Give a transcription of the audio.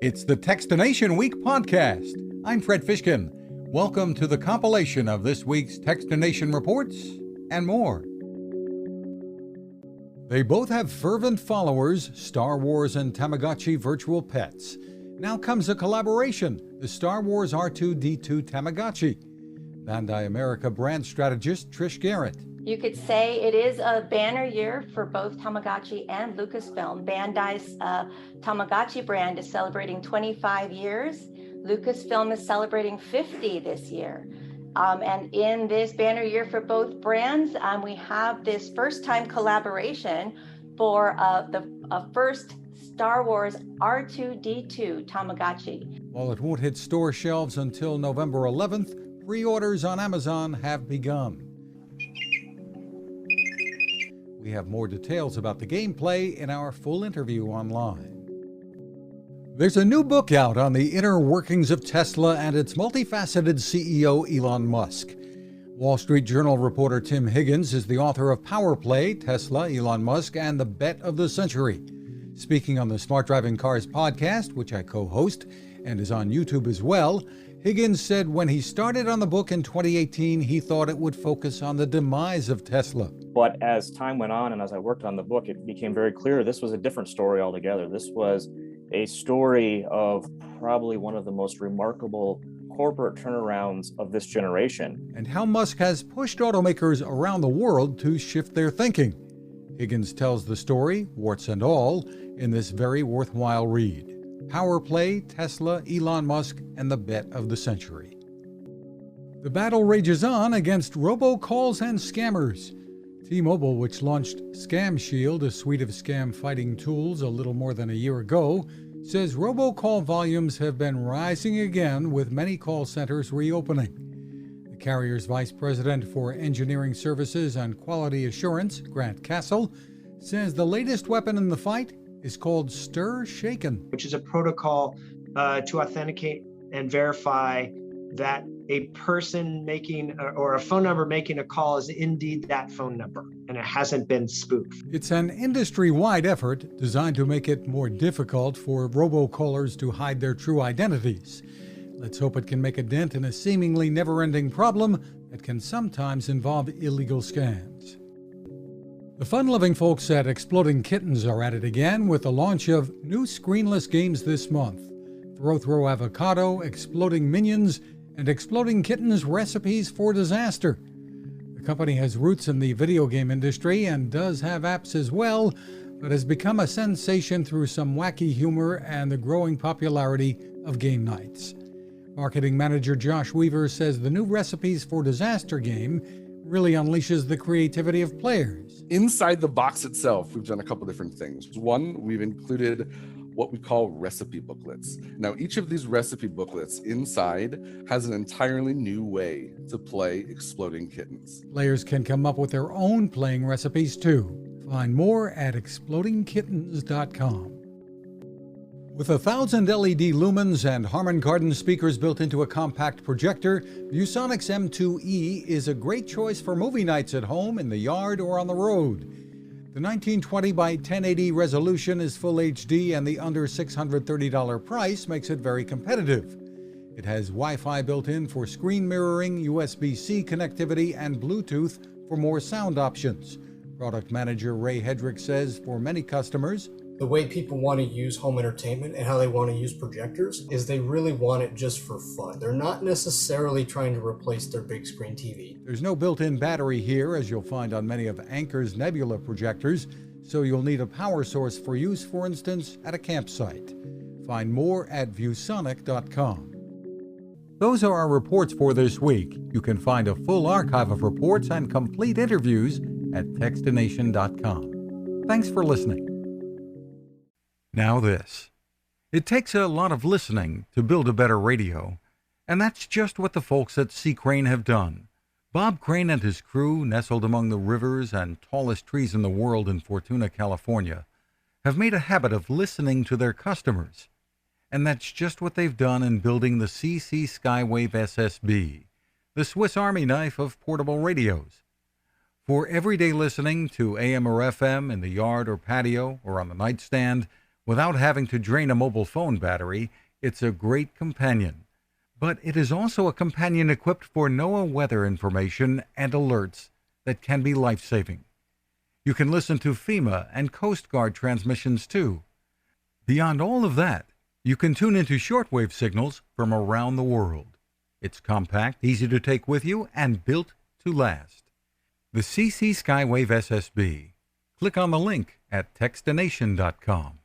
It's the Techstination Week podcast. I'm Fred Fishkin. Welcome to the compilation of this week's Techstination reports and more. They both have fervent followers, Star Wars and Tamagotchi virtual pets. Now comes a collaboration, the Star Wars R2-D2 Tamagotchi. Bandai America brand strategist Trish Garrett. You could say it is a banner year for both Tamagotchi and Lucasfilm. Bandai's Tamagotchi brand is celebrating 25 years. Lucasfilm is celebrating 50 this year. And in this banner year for both brands, we have this first-time collaboration for the first Star Wars R2-D2 Tamagotchi. While it won't hit store shelves until November 11th, pre-orders on Amazon have begun. We have more details about the gameplay in our full interview online. There's a new book out on the inner workings of Tesla and its multifaceted CEO Elon Musk. Wall Street Journal reporter Tim Higgins is the author of Power Play, Tesla, Elon Musk, and the Bet of the Century. Speaking on the Smart Driving Cars podcast, which I co-host and is on YouTube as well, Higgins said when he started on the book in 2018, he thought it would focus on the demise of Tesla. But as time went on and as I worked on the book, it became very clear this was a different story altogether. This was a story of probably one of the most remarkable corporate turnarounds of this generation. And how Musk has pushed automakers around the world to shift their thinking. Higgins tells the story, warts and all, in this very worthwhile read. Power Play, Tesla, Elon Musk, and the Bet of the Century. The battle rages on against robocalls and scammers. T-Mobile, which launched Scam Shield, a suite of scam fighting tools, a little more than a year ago, says robocall volumes have been rising again with many call centers reopening. The carrier's vice president for engineering services and quality assurance, Grant Castle, says the latest weapon in the fight is called Stir Shaken, which is a protocol to authenticate and verify that a person making or a phone number making a call is indeed that phone number and it hasn't been spoofed. It's an industry-wide effort designed to make it more difficult for robocallers to hide their true identities. Let's hope it can make a dent in a seemingly never-ending problem that can sometimes involve illegal scams. The fun-loving folks at Exploding Kittens are at it again with the launch of new screenless games this month. Throw Avocado, Exploding Minions, and Exploding Kittens Recipes for Disaster. The company has roots in the video game industry and does have apps as well, but has become a sensation through some wacky humor and the growing popularity of game nights. Marketing manager Josh Weaver says the new Recipes for Disaster game really unleashes the creativity of players. Inside the box itself, we've done a couple different things. One, we've included what we call recipe booklets. Now, each of these recipe booklets inside has an entirely new way to play Exploding Kittens. Players can come up with their own playing recipes too. Find more at explodingkittens.com. With 1,000 LED lumens and Harman Kardon speakers built into a compact projector, ViewSonic's M2E is a great choice for movie nights at home, in the yard, or on the road. The 1920 by 1080 resolution is full HD, and the under $630 price makes it very competitive. It has Wi-Fi built in for screen mirroring, USB-C connectivity, and Bluetooth for more sound options. Product manager Ray Hedrick says for many customers, the way people want to use home entertainment and how they want to use projectors is they really want it just for fun. They're not necessarily trying to replace their big screen TV. There's no built-in battery here, as you'll find on many of Anker's Nebula projectors, so you'll need a power source for use, for instance, at a campsite. Find more at viewsonic.com. Those are our reports for this week. You can find a full archive of reports and complete interviews at Techstination.com. Thanks for listening. Now this. It takes a lot of listening to build a better radio, and that's just what the folks at C. Crane have done. Bob Crane and his crew, nestled among the rivers and tallest trees in the world in Fortuna, California, have made a habit of listening to their customers. And that's just what they've done in building the CC Skywave SSB, the Swiss Army knife of portable radios. For everyday listening to AM or FM in the yard or patio or on the nightstand, Without having to drain a mobile phone battery, it's a great companion. But it is also a companion equipped for NOAA weather information and alerts that can be life-saving. You can listen to FEMA and Coast Guard transmissions too. Beyond all of that, you can tune into shortwave signals from around the world. It's compact, easy to take with you, and built to last. The CC Skywave SSB. Click on the link at Techstination.com.